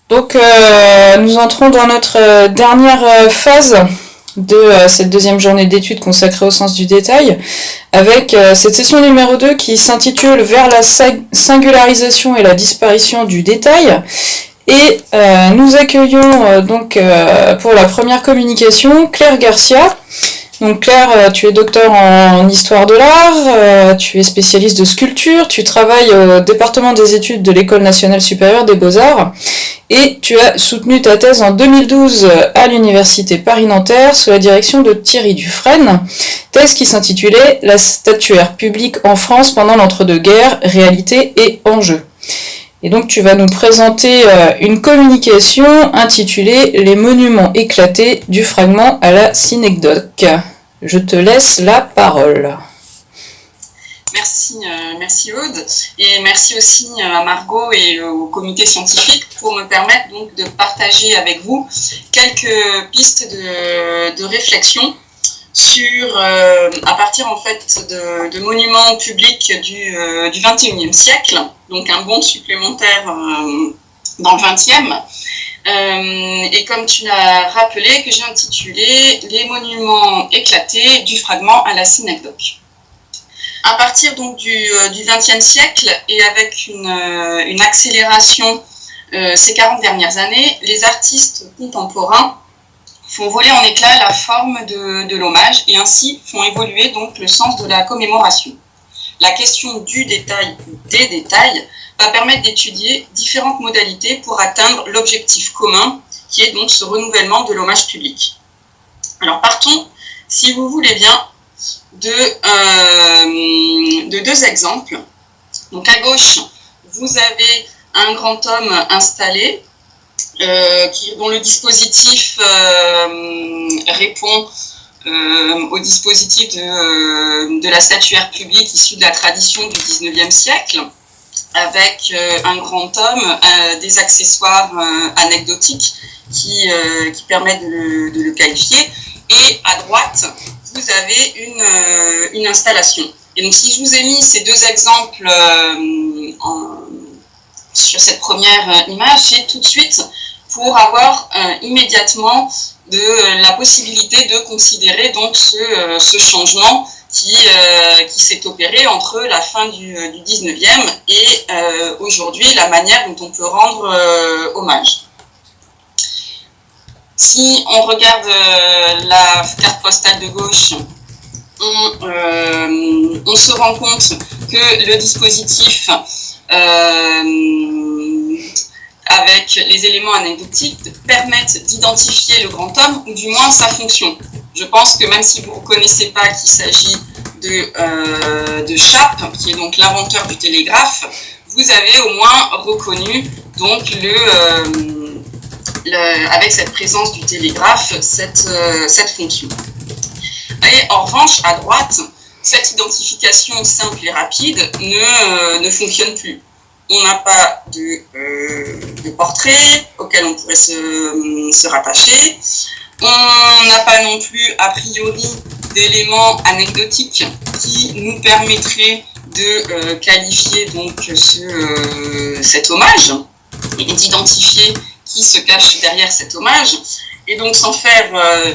Donc, nous entrons dans notre dernière phase de cette deuxième journée d'études consacrée au sens du détail, avec cette session numéro 2 qui s'intitule Vers la singularisation et la disparition du détail. Et nous accueillons donc pour la première communication Claire Garcia. Donc Claire, tu es docteur en histoire de l'art, tu es spécialiste de sculpture, tu travailles au département des études de l'École nationale supérieure des beaux-arts et tu as soutenu ta thèse en 2012 à l'université Paris-Nanterre sous la direction de Thierry Dufresne, thèse qui s'intitulait La statuaire publique en France pendant l'entre-deux-guerres, réalité et enjeux. Et donc tu vas nous présenter une communication intitulée Les monuments éclatés du fragment à la synecdoque. Je te laisse la parole. Merci Aude, et merci aussi à Margot et au comité scientifique pour me permettre donc de partager avec vous quelques pistes de réflexion sur, à partir en fait de monuments publics du XXIe siècle, donc un bond supplémentaire dans le XXe, et comme tu l'as rappelé, que j'ai intitulé Les monuments éclatés du fragment à la synecdoque. À partir donc du XXe siècle et avec une accélération ces 40 dernières années, les artistes contemporains font voler en éclats la forme de l'hommage et ainsi font évoluer donc le sens de la commémoration. La question du détail ou des détails va permettre d'étudier différentes modalités pour atteindre l'objectif commun qui est donc ce renouvellement de l'hommage public. Alors partons, si vous voulez bien, de deux exemples. Donc à gauche, vous avez un grand homme installé dont le dispositif répond au dispositif de la statuaire publique issue de la tradition du XIXe siècle, avec un grand homme, des accessoires anecdotiques qui permettent de le qualifier, et à droite, vous avez une installation. Et donc si je vous ai mis ces deux exemples sur cette première image, c'est tout de suite pour avoir immédiatement la possibilité de considérer donc ce changement qui s'est opéré entre la fin du 19e et aujourd'hui la manière dont on peut rendre hommage. Si on regarde la carte postale de gauche, on se rend compte que le dispositif avec les éléments anecdotiques permettent d'identifier le grand homme, ou du moins sa fonction. Je pense que même si vous ne reconnaissez pas qu'il s'agit de Chappe, qui est donc l'inventeur du télégraphe, vous avez au moins reconnu donc avec cette présence du télégraphe, cette fonction. Et en revanche, à droite, cette identification simple et rapide ne fonctionne plus. On n'a pas de portrait auquel on pourrait se rattacher. On n'a pas non plus, a priori, d'éléments anecdotiques qui nous permettraient de qualifier donc cet hommage et d'identifier qui se cache derrière cet hommage. Et donc, sans faire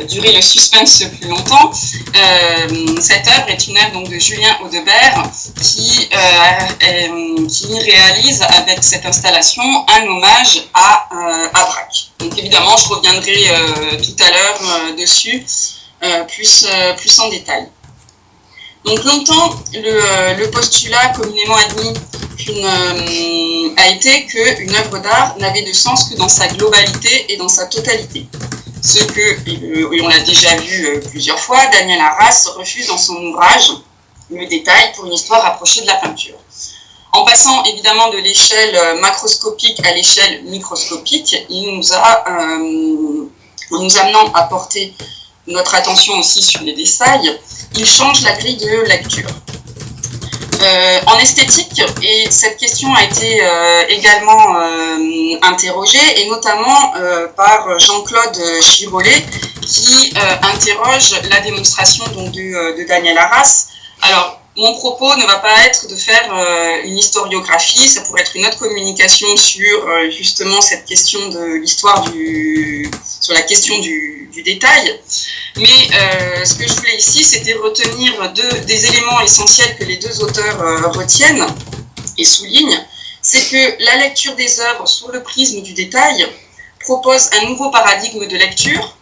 durer le suspense plus longtemps, cette œuvre est une œuvre donc, de Julien Audebert qui réalise avec cette installation un hommage à Braque. Donc évidemment, je reviendrai tout à l'heure dessus plus en détail. Donc longtemps, le postulat communément admis a été qu'une œuvre d'art n'avait de sens que dans sa globalité et dans sa totalité. Ce que, et on l'a déjà vu plusieurs fois, Daniel Arras refuse dans son ouvrage Le détail pour une histoire rapprochée de la peinture. En passant évidemment de l'échelle macroscopique à l'échelle microscopique, en nous amenant à porter notre attention aussi sur les détails, il change la grille de lecture. En esthétique, et cette question a été également interrogée, et notamment par Jean-Claude Girolet, qui interroge la démonstration donc, de Daniel Arras. Alors, mon propos ne va pas être de faire une historiographie, ça pourrait être une autre communication sur justement cette question de l'histoire sur la question du détail. Mais ce que je voulais ici, c'était retenir des éléments essentiels que les deux auteurs retiennent et soulignent. C'est que la lecture des œuvres sous le prisme du détail propose un nouveau paradigme de lecture.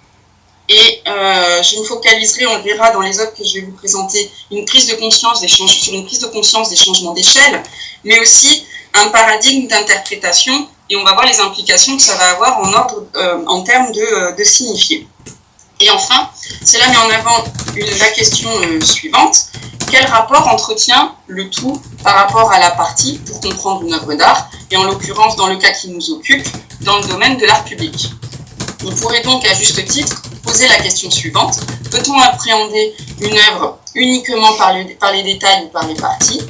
Et je me focaliserai, on le verra dans les œuvres que je vais vous présenter, sur une prise de conscience des changements d'échelle, mais aussi un paradigme d'interprétation, et on va voir les implications que ça va avoir en termes de signifié. Et enfin, cela met en avant la question suivante: quel rapport entretient le tout par rapport à la partie pour comprendre une œuvre d'art, et en l'occurrence, dans le cas qui nous occupe, dans le domaine de l'art public? On pourrait donc, à juste titre, poser la question suivante: peut-on appréhender une œuvre uniquement par les détails ou par les parties?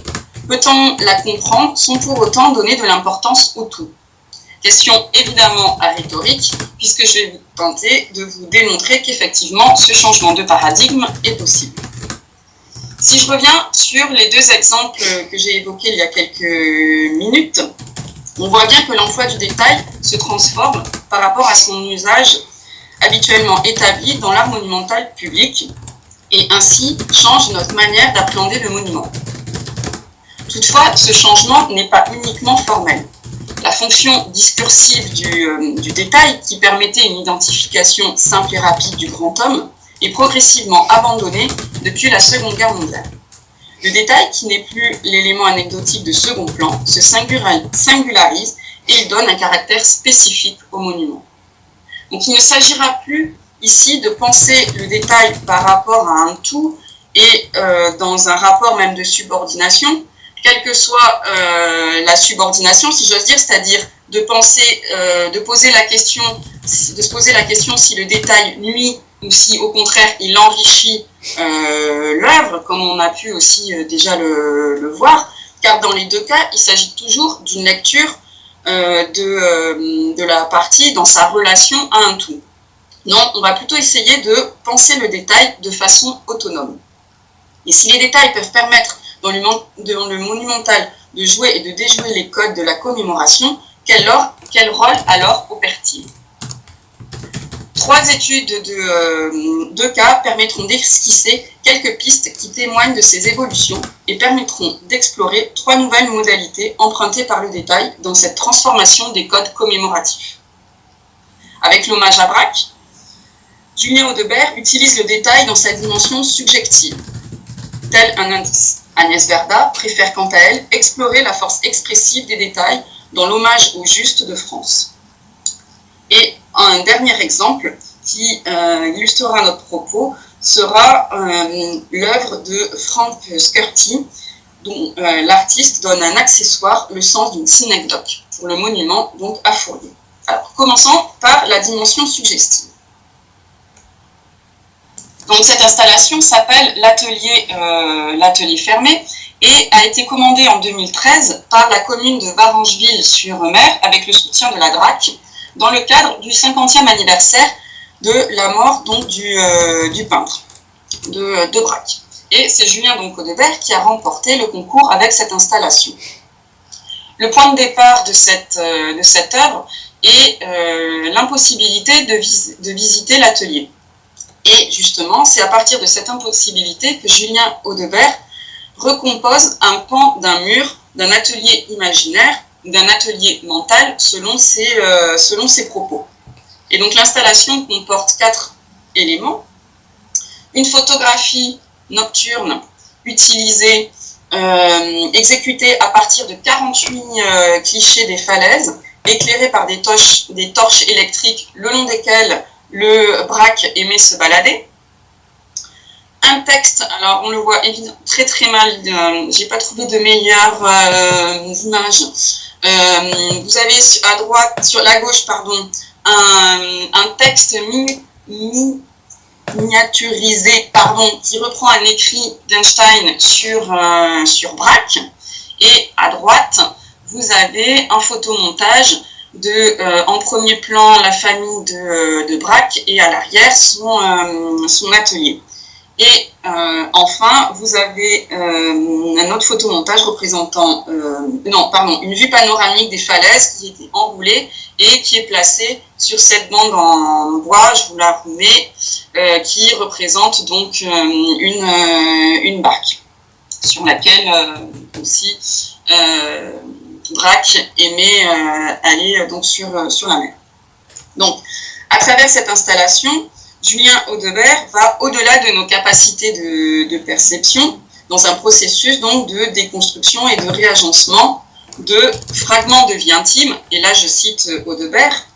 Peut-on la comprendre sans pour autant donner de l'importance au tout? Question évidemment rhétorique, puisque je vais tenter de vous démontrer qu'effectivement, ce changement de paradigme est possible. Si je reviens sur les deux exemples que j'ai évoqués il y a quelques minutes, on voit bien que l'emploi du détail se transforme par rapport à son usage habituellement établi dans l'art monumental public, et ainsi change notre manière d'appréhender le monument. Toutefois, ce changement n'est pas uniquement formel. La fonction discursive du détail, qui permettait une identification simple et rapide du grand homme, est progressivement abandonnée depuis la Seconde Guerre mondiale. Le détail, qui n'est plus l'élément anecdotique de second plan, se singularise et il donne un caractère spécifique au monument. Donc il ne s'agira plus ici de penser le détail par rapport à un tout et dans un rapport même de subordination, quelle que soit la subordination, si j'ose dire, c'est-à-dire de se poser la question si le détail nuit ou si au contraire il enrichit l'œuvre, comme on a pu aussi déjà le voir, car dans les deux cas, il s'agit toujours d'une lecture de la partie dans sa relation à un tout. Non, on va plutôt essayer de penser le détail de façon autonome. Et si les détails peuvent permettre dans le monumental de jouer et de déjouer les codes de la commémoration, quel rôle alors opère-t-il? Trois études de deux cas permettront d'esquisser quelques pistes qui témoignent de ces évolutions et permettront d'explorer trois nouvelles modalités empruntées par le détail dans cette transformation des codes commémoratifs. Avec l'hommage à Braque, Julien Audebert utilise le détail dans sa dimension subjective, tel un indice. Agnès Verda préfère quant à elle explorer la force expressive des détails dans l'hommage au Juste de France. Et un dernier exemple qui illustrera notre propos sera l'œuvre de Frank Skirty, dont l'artiste donne un accessoire, le sens d'une synecdoque, pour le monument donc à Fourrier. Alors, commençons par la dimension suggestive. Donc cette installation s'appelle l'atelier fermé et a été commandée en 2013 par la commune de Varangeville-sur-Mer avec le soutien de la DRAC dans le cadre du 50e anniversaire de la mort donc, du peintre de Braque. Et c'est Julien Audebert qui a remporté le concours avec cette installation. Le point de départ de cette œuvre est l'impossibilité de visiter l'atelier. Et justement, c'est à partir de cette impossibilité que Julien Audebert recompose un pan d'un mur, d'un atelier imaginaire, d'un atelier mental, selon ses propos. Et donc l'installation comporte 4 éléments. Une photographie nocturne utilisée, exécutée à partir de 48 clichés des falaises, éclairée par des torches électriques le long desquelles le Braque aimait se balader. Un texte, alors on le voit évidemment très très mal, j'ai pas trouvé de meilleures images. Vous avez à droite, sur la gauche, pardon, un texte miniaturisé, qui reprend un écrit d'Einstein sur Braque. Et à droite, vous avez un photomontage en premier plan la famille de Braque et à l'arrière son atelier. Et enfin, vous avez un autre photomontage représentant, une vue panoramique des falaises qui était enroulée et qui est placée sur cette bande en bois, je vous la remets, qui représente donc une barque sur laquelle aussi Braque aimait aller donc sur la mer. Donc, à travers cette installation, Julien Audebert va au-delà de nos capacités de perception dans un processus donc de déconstruction et de réagencement de fragments de vie intime, et là je cite Audebert,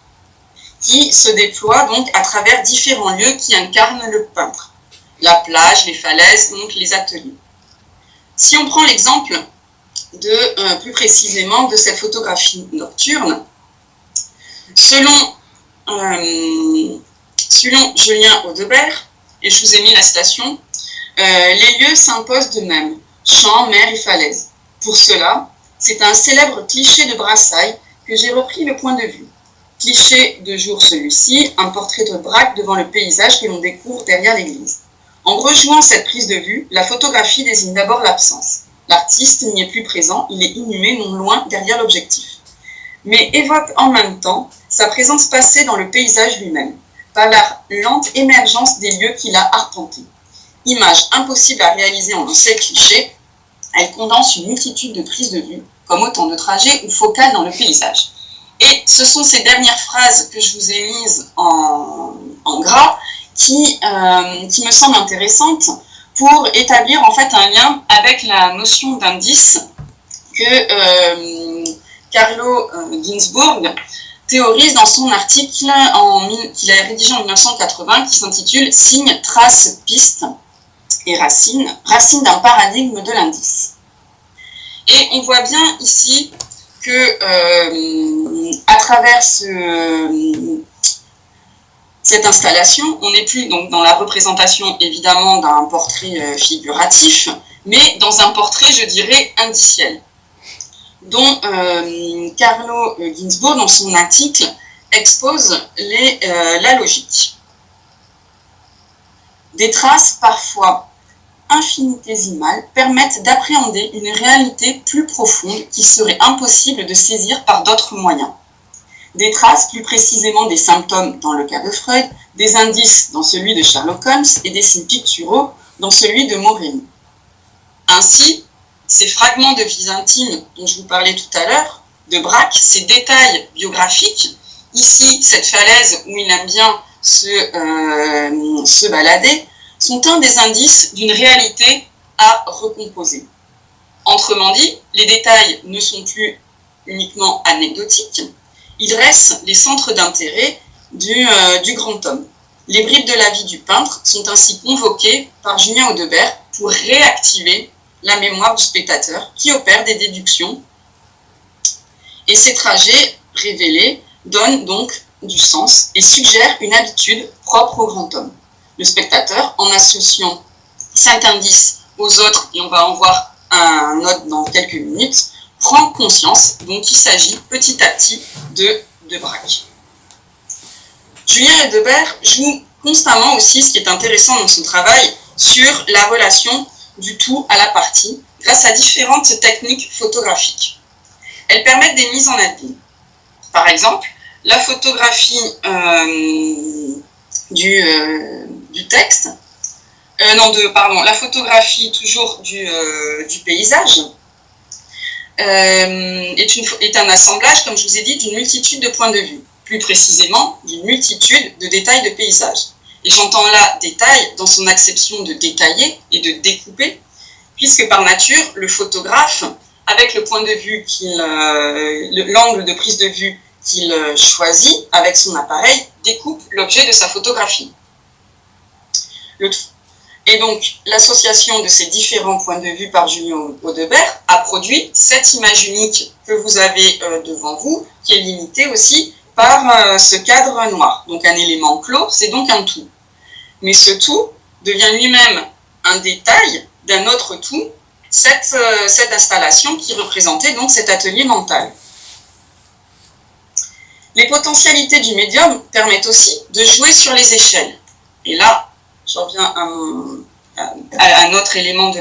qui se déploie donc à travers différents lieux qui incarnent le peintre. La plage, les falaises, donc les ateliers. Si on prend l'exemple plus précisément de cette photographie nocturne, selon Julien Audebert, et je vous ai mis la citation, les lieux s'imposent d'eux-mêmes, champs, mer et falaises. Pour cela, c'est un célèbre cliché de Brassailles que j'ai repris le point de vue. Cliché de jour celui-ci, un portrait de Braque devant le paysage que l'on découvre derrière l'église. En rejoignant cette prise de vue, la photographie désigne d'abord l'absence. L'artiste n'y est plus présent, il est inhumé non loin derrière l'objectif. Mais évoque en même temps sa présence passée dans le paysage lui-même, par la lente émergence des lieux qu'il a arpentés. Image impossible à réaliser en un seul cliché, elle condense une multitude de prises de vue, comme autant de trajets ou focales dans le paysage. Et ce sont ces dernières phrases que je vous ai mises en gras qui me semblent intéressantes pour établir en fait un lien avec la notion d'indice que Carlo Ginzburg théorise dans son article qu'il a rédigé en 1980 qui s'intitule « Signes, traces, pistes et racines d'un paradigme de l'indice ». Et on voit bien ici que à travers cette installation, on n'est plus donc dans la représentation évidemment d'un portrait figuratif, mais dans un portrait, je dirais, indiciel, dont Carlo Ginzburg, dans son article, expose la logique. Des traces parfois infinitésimales permettent d'appréhender une réalité plus profonde qui serait impossible de saisir par d'autres moyens. Des traces, plus précisément des symptômes dans le cas de Freud, des indices dans celui de Sherlock Holmes et des signes picturaux dans celui de Moreni. Ainsi, ces fragments de vie intime dont je vous parlais tout à l'heure, de Braque, ces détails biographiques, ici cette falaise où il aime bien se balader, sont un des indices d'une réalité à recomposer. Autrement dit, les détails ne sont plus uniquement anecdotiques, ils dressent les centres d'intérêt du grand homme. Les bribes de la vie du peintre sont ainsi convoquées par Julien Audebert pour réactiver la mémoire du spectateur qui opère des déductions. Et ces trajets révélés donnent donc du sens et suggèrent une habitude propre au grand homme. Le spectateur, en associant cet indice aux autres, et on va en voir un autre dans quelques minutes, prend conscience donc qu'il s'agit petit à petit de Braque. Julien Audebert joue constamment aussi, ce qui est intéressant dans son travail, sur la relation du tout à la partie, grâce à différentes techniques photographiques. Elles permettent des mises en abîme. Par exemple, la photographie du texte, la photographie toujours du paysage, est un assemblage, comme je vous ai dit, d'une multitude de points de vue, plus précisément d'une multitude de détails de paysage. Et j'entends là détail dans son acception de détailler et de découper, puisque par nature, le photographe, avec le point de vue l'angle de prise de vue qu'il choisit avec son appareil, découpe l'objet de sa photographie. Et donc, l'association de ces différents points de vue par Julien Audebert a produit cette image unique que vous avez devant vous, qui est limitée aussi par ce cadre noir. Donc, un élément clos, c'est donc un tout. Mais ce tout devient lui-même un détail d'un autre tout, cette installation qui représentait donc cet atelier mental. Les potentialités du médium permettent aussi de jouer sur les échelles. Et là, je reviens un autre élément de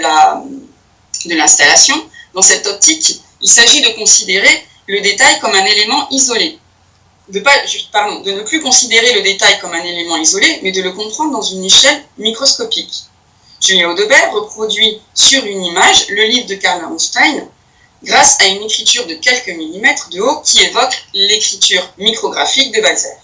l'installation. Dans cette optique, il s'agit de considérer le détail comme un élément isolé. De ne plus considérer le détail comme un élément isolé, mais de le comprendre dans une échelle microscopique. Julien Audebert reproduit sur une image le livre de Karl Bernstein grâce à une écriture de quelques millimètres de haut qui évoque l'écriture micrographique de Balzer.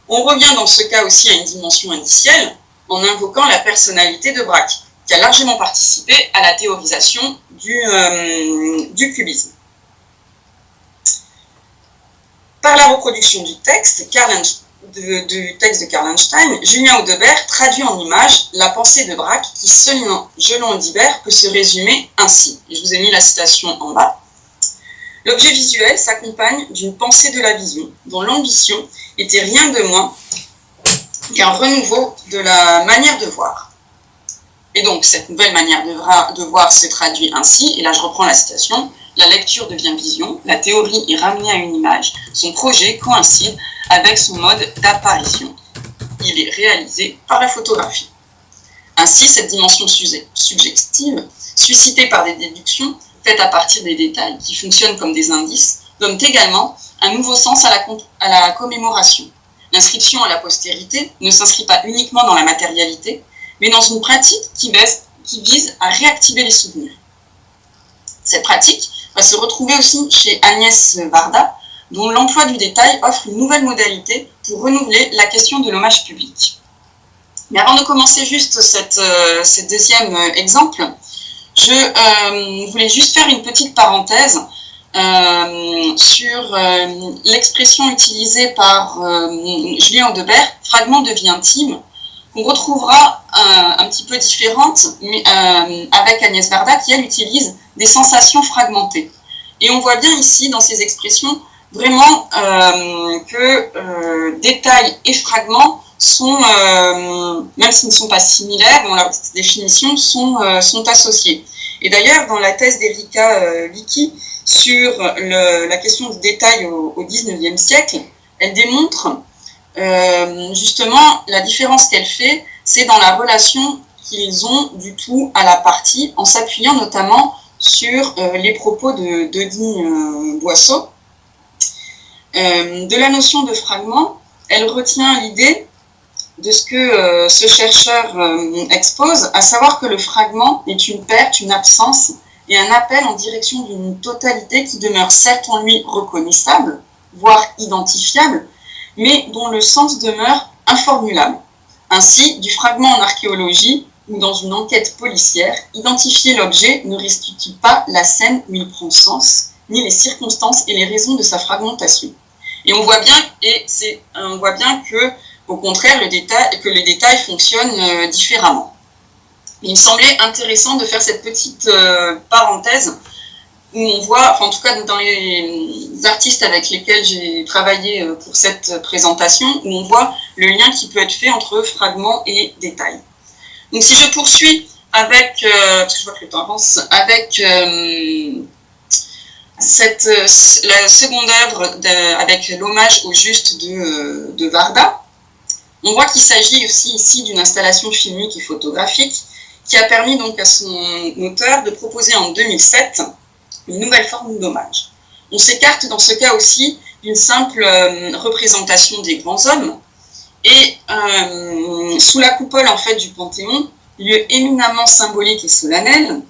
On revient dans ce cas aussi à une dimension indicielle en invoquant la personnalité de Braque, qui a largement participé à la théorisation du cubisme. Par la reproduction du texte de Karl Einstein, Julien Audebert traduit en images la pensée de Braque qui, selon Audebert, peut se résumer ainsi. Et je vous ai mis la citation en bas. L'objet visuel s'accompagne d'une pensée de la vision, dont l'ambition était rien de moins qu'un renouveau de la manière de voir. Et donc, cette nouvelle manière de voir se traduit ainsi, et là je reprends la citation, la lecture devient vision, la théorie est ramenée à une image, son projet coïncide avec son mode d'apparition. Il est réalisé par la photographie. Ainsi, cette dimension subjective, suscitée par des déductions faites à partir des détails qui fonctionnent comme des indices, donne également un nouveau sens à la commémoration. L'inscription à la postérité ne s'inscrit pas uniquement dans la matérialité, mais dans une pratique qui vise à réactiver les souvenirs. Cette pratique va se retrouver aussi chez Agnès Varda, dont l'emploi du détail offre une nouvelle modalité pour renouveler la question de l'hommage public. Mais avant de commencer juste ce deuxième exemple, je voulais juste faire une petite parenthèse sur l'expression utilisée par Julien Audebert, fragment de vie intime, qu'on retrouvera un petit peu différente, mais avec Agnès Varda, qui elle utilise des sensations fragmentées. Et on voit bien ici, dans ces expressions, vraiment que détails et fragments sont, même s'ils ne sont pas similaires, dans leur définition, sont associés. Et d'ailleurs, dans la thèse d'Erika Vicky sur la question du détail au XIXe siècle, elle démontre justement la différence qu'elle fait, c'est dans la relation qu'ils ont du tout à la partie, en s'appuyant notamment sur les propos de Denis Boisseau. De la notion de fragment, elle retient l'idée de ce que ce chercheur expose, à savoir que le fragment est une perte, une absence et un appel en direction d'une totalité qui demeure certes en lui reconnaissable, voire identifiable, mais dont le sens demeure informulable. Ainsi, du fragment en archéologie ou dans une enquête policière, identifier l'objet ne restitue pas la scène où il prend sens, ni les circonstances et les raisons de sa fragmentation. Et on voit bien que, au contraire, le détail fonctionne différemment. Il me semblait intéressant de faire cette petite parenthèse où on voit, enfin, en tout cas dans les artistes avec lesquels j'ai travaillé pour cette présentation, où on voit le lien qui peut être fait entre fragments et détails. Donc si je poursuis avec, parce que je vois que le temps avance, avec la seconde œuvre avec l'hommage au juste de Varda, on voit qu'il s'agit aussi ici d'une installation filmique et photographique qui a permis donc à son auteur de proposer en 2007 une nouvelle forme d'hommage. On s'écarte dans ce cas aussi d'une simple représentation des grands hommes et sous la coupole en fait du Panthéon, lieu éminemment symbolique et solennel,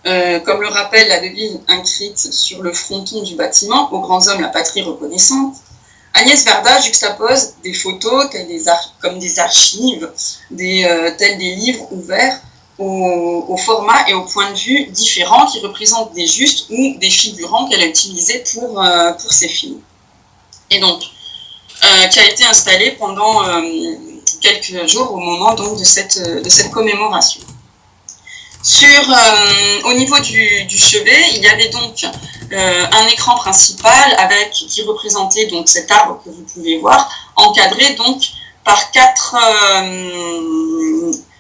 comme le rappelle la devise inscrite sur le fronton du bâtiment, aux grands hommes la patrie reconnaissante, Agnès Varda juxtapose des photos comme des archives, tels des livres ouverts au format et au point de vue différents qui représentent des justes ou des figurants qu'elle a utilisés pour ses films. Et donc, qui a été installé pendant quelques jours au moment donc, de cette commémoration. Au niveau du chevet, il y avait donc un écran principal qui représentait donc cet arbre que vous pouvez voir, encadré donc par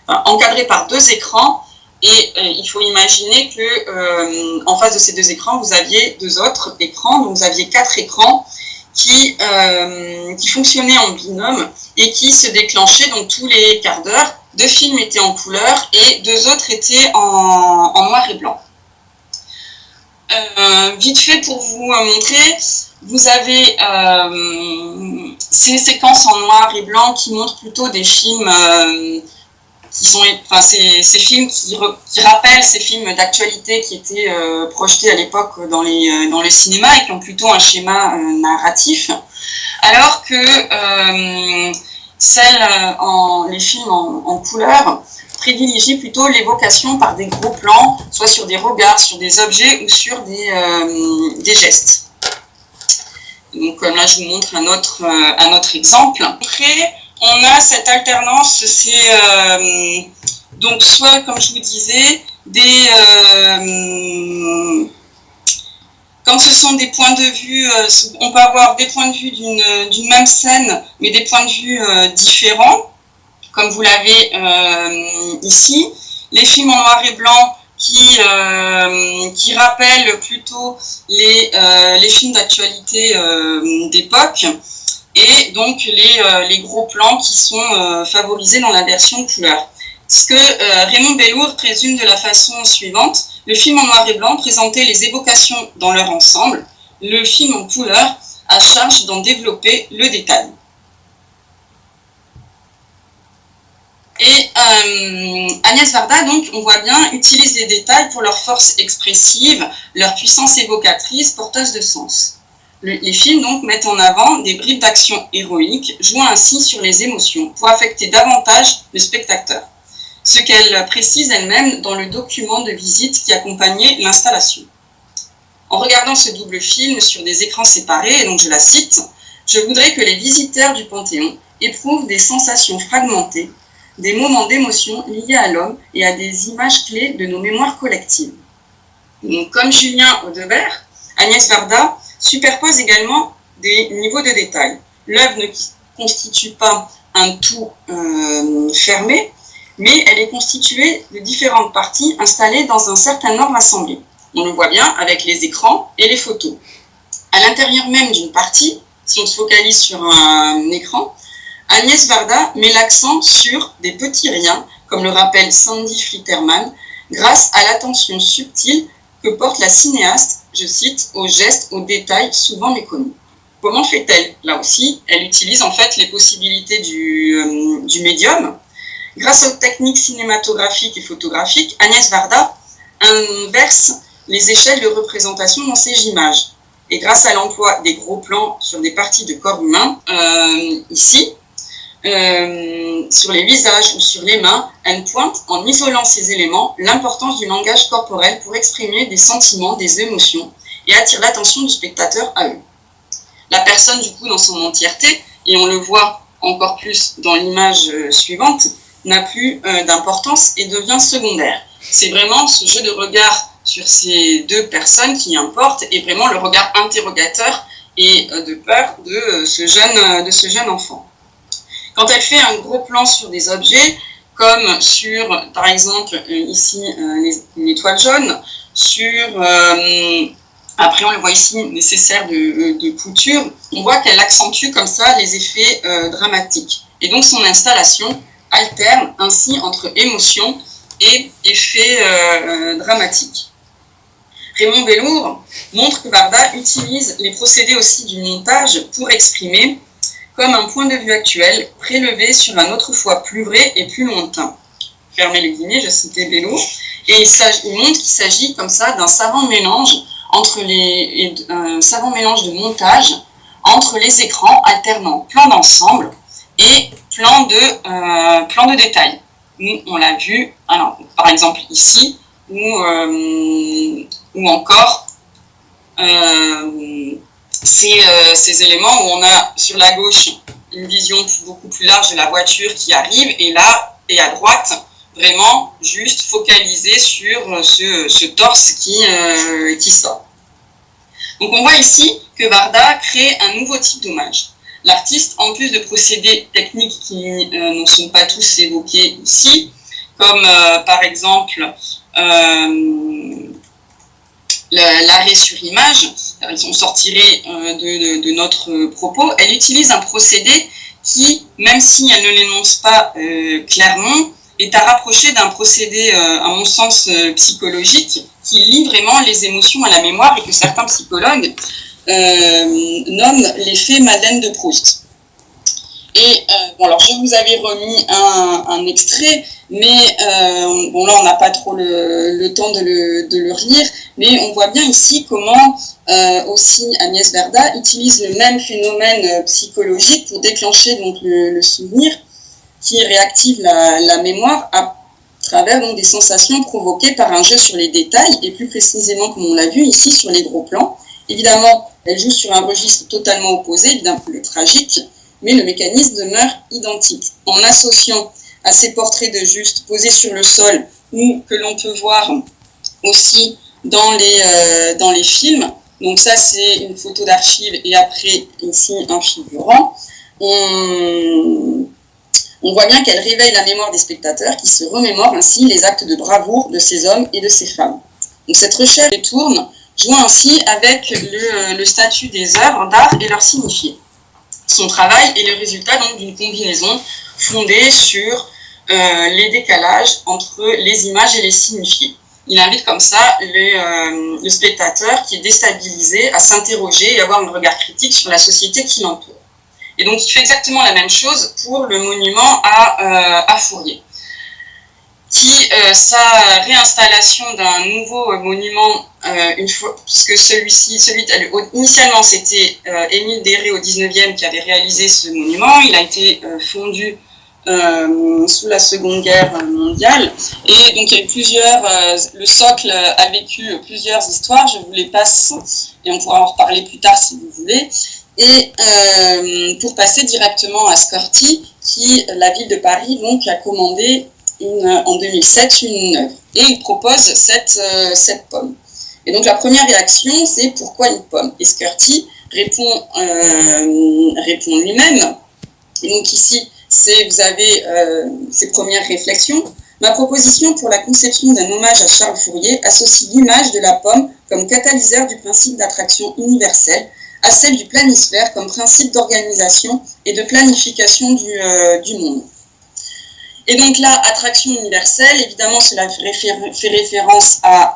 encadré par deux écrans, et il faut imaginer que en face de ces deux écrans, vous aviez deux autres écrans, donc vous aviez 4 écrans qui fonctionnaient en binôme et qui se déclenchait donc tous les quarts d'heure. 2 films étaient en couleur et 2 autres étaient en noir et blanc. Vite fait pour vous montrer, vous avez ces séquences en noir et blanc qui montrent plutôt des films qui sont, enfin, ces films qui rappellent ces films d'actualité qui étaient projetés à l'époque dans le cinéma et qui ont plutôt un schéma narratif, alors que les films en couleur privilégient plutôt l'évocation par des gros plans, soit sur des regards, sur des objets ou sur des gestes. Donc là, je vous montre un autre exemple. Après, on a cette alternance, c'est donc soit, comme je vous disais, quand ce sont des points de vue, on peut avoir des points de vue d'une même scène, mais des points de vue différents, comme vous l'avez ici. Les films en noir et blanc qui rappellent plutôt les films d'actualité d'époque, et donc les gros plans qui sont favorisés dans la version couleur. Ce que Raymond Bellour résume de la façon suivante: le film en noir et blanc présentait les évocations dans leur ensemble, le film en couleur à charge d'en développer le détail. Et Agnès Varda, donc, on voit bien, utilise les détails pour leur force expressive, leur puissance évocatrice, porteuse de sens. Les films donc mettent en avant des bribes d'action héroïque, jouant ainsi sur les émotions pour affecter davantage le spectateur. Ce qu'elle précise elle-même dans le document de visite qui accompagnait l'installation. En regardant ce double film sur des écrans séparés, et donc je la cite, « Je voudrais que les visiteurs du Panthéon éprouvent des sensations fragmentées, des moments d'émotion liés à l'homme et à des images clés de nos mémoires collectives. » Donc, comme Julien Audebert, Agnès Varda superpose également des niveaux de détail. L'œuvre ne constitue pas un tout fermé, mais elle est constituée de différentes parties installées dans un certain ordre assemblé. On le voit bien avec les écrans et les photos. À l'intérieur même d'une partie, si on se focalise sur un écran, Agnès Varda met l'accent sur des petits riens, comme le rappelle Sandy Flitterman, grâce à l'attention subtile que porte la cinéaste, je cite, aux gestes, aux détails souvent méconnus. Comment fait-elle? Là aussi, elle utilise en fait les possibilités du médium. Grâce aux techniques cinématographiques et photographiques, Agnès Varda inverse les échelles de représentation dans ses images. Et grâce à l'emploi des gros plans sur des parties de corps humain, ici, sur les visages ou sur les mains, elle pointe, en isolant ces éléments, l'importance du langage corporel pour exprimer des sentiments, des émotions, et attire l'attention du spectateur à eux. La personne, du coup, dans son entièreté, et on le voit encore plus dans l'image suivante, n'a plus d'importance et devient secondaire. C'est vraiment ce jeu de regard sur ces deux personnes qui importe, et vraiment le regard interrogateur et de peur de ce jeune enfant. Quand elle fait un gros plan sur des objets, comme sur, par exemple, ici, une étoile jaune, sur, après on le voit ici, nécessaire de couture, on voit qu'elle accentue comme ça les effets dramatiques. Et donc son installation alterne ainsi entre émotion et effets dramatiques. Raymond Bellour montre que Varda utilise les procédés aussi du montage pour exprimer comme un point de vue actuel, prélevé sur un autrefois plus vrai et plus lointain. Fermez les guillemets, je citais Bellour, et il montre qu'il s'agit comme ça d'un savant mélange de montage entre les écrans alternant plan d'ensemble et plan de détail. Nous, on l'a vu, alors, par exemple ici, ou encore ces éléments où on a sur la gauche une vision beaucoup plus large de la voiture qui arrive, et là, et à droite, vraiment juste focalisé sur ce torse qui sort. Donc on voit ici que Varda crée un nouveau type d'hommage. L'artiste, en plus de procédés techniques qui ne sont pas tous évoqués ici, comme par exemple l'arrêt sur image, on sortirait de notre propos, elle utilise un procédé qui, même si elle ne l'énonce pas clairement, est à rapprocher d'un procédé, à mon sens, psychologique, qui lie vraiment les émotions à la mémoire et que certains psychologues nomment l'effet Madeleine de Proust. Et bon, alors je vous avais remis un extrait, mais bon, là on n'a pas trop le temps de le relire, mais on voit bien ici comment aussi Agnès Varda utilise le même phénomène psychologique pour déclencher donc le souvenir qui réactive la mémoire à travers donc des sensations provoquées par un jeu sur les détails et plus précisément, comme on l'a vu ici, sur les gros plans. Évidemment, elle joue sur un registre totalement opposé, évidemment le tragique, mais le mécanisme demeure identique. En associant à ces portraits de Juste posés sur le sol ou que l'on peut voir aussi dans les films, donc ça c'est une photo d'archive et après ici un figurant, on voit bien qu'elle réveille la mémoire des spectateurs qui se remémorent ainsi les actes de bravoure de ces hommes et de ces femmes. Donc cette recherche tourne, jouant ainsi avec le statut des œuvres d'art et leur signifié. Son travail est le résultat donc d'une combinaison fondée sur les décalages entre les images et les signifiés. Il invite comme ça le spectateur qui est déstabilisé à s'interroger et avoir un regard critique sur la société qui l'entoure. Et donc il fait exactement la même chose pour le monument à Fourier, qui sa réinstallation d'un nouveau monument, une fois, puisque initialement c'était Émile Déré au 19e qui avait réalisé ce monument, il a été fondu sous la Seconde Guerre mondiale, et donc il y a eu le socle a vécu plusieurs histoires, je vous les passe, et on pourra en reparler plus tard si vous voulez. Et pour passer directement à Scorti, qui, la ville de Paris, donc, a commandé en 2007 une œuvre. Et il propose cette pomme. Et donc la première réaction, c'est pourquoi une pomme? Et Scorti répond lui-même. Et donc ici, vous avez ses premières réflexions. Ma proposition pour la conception d'un hommage à Charles Fourier associe l'image de la pomme comme catalyseur du principe d'attraction universelle à celle du planisphère comme principe d'organisation et de planification du monde. Et donc là, attraction universelle, évidemment, cela fait référence à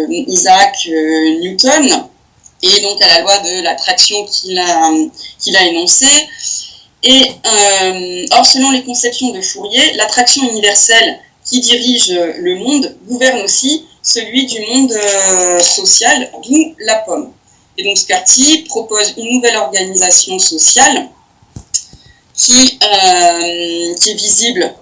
Isaac Newton, et donc à la loi de l'attraction qu'il a énoncée. Et or, selon les conceptions de Fourier, l'attraction universelle qui dirige le monde gouverne aussi celui du monde social, d'où la pomme. Et donc Scorti propose une nouvelle organisation sociale qui est visible.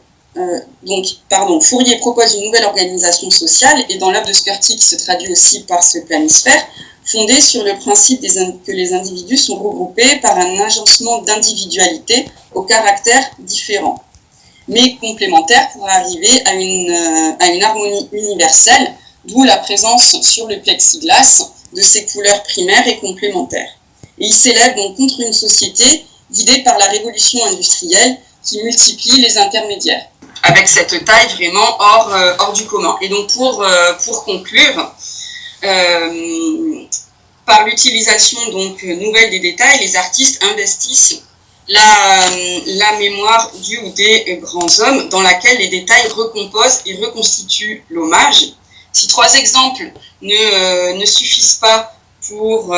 Fourier propose une nouvelle organisation sociale et dans l'œuvre de Scorti, qui se traduit aussi par ce planisphère, fondée sur le principe que les individus sont regroupés par un agencement d'individualité au caractère différent, mais complémentaires pour arriver à une harmonie universelle, d'où la présence sur le plexiglas de ces couleurs primaires et complémentaires. Et il s'élève donc contre une société guidée par la révolution industrielle qui multiplie les intermédiaires, avec cette taille vraiment hors du commun. Et donc pour conclure, par l'utilisation donc nouvelle des détails, les artistes investissent la mémoire du ou des grands hommes dans laquelle les détails recomposent et reconstituent l'hommage. Si 3 exemples ne suffisent pas pour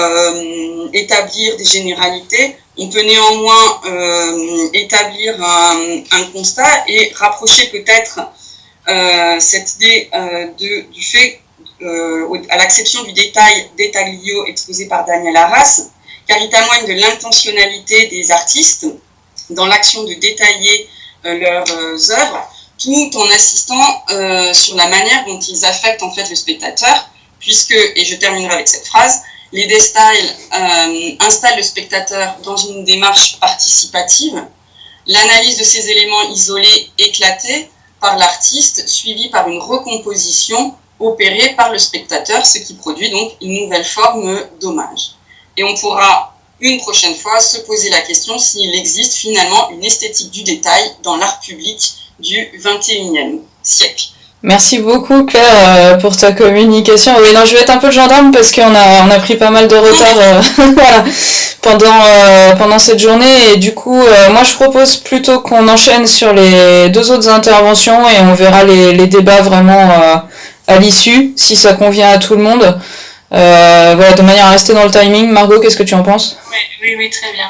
établir des généralités, on peut néanmoins établir un constat et rapprocher peut-être cette idée du fait à l'acception du détail détaglio exposé par Daniel Arras, car il témoigne de l'intentionnalité des artistes dans l'action de détailler leurs œuvres, tout en insistant sur la manière dont ils affectent en fait le spectateur, puisque, et je terminerai avec cette phrase, les D-Style installent le spectateur dans une démarche participative, l'analyse de ces éléments isolés éclatés par l'artiste, suivie par une recomposition opérée par le spectateur, ce qui produit donc une nouvelle forme d'hommage. Et on pourra une prochaine fois se poser la question s'il existe finalement une esthétique du détail dans l'art public du XXIe siècle. Merci beaucoup Claire pour ta communication. Oui, non, je vais être un peu le gendarme parce qu'on a pris pas mal de retard voilà, pendant cette journée. Et du coup, moi je propose plutôt qu'on enchaîne sur les deux autres interventions et on verra les débats vraiment à l'issue, si ça convient à tout le monde. Voilà, de manière à rester dans le timing. Margot, qu'est-ce que tu en penses? Oui, oui, oui, très bien.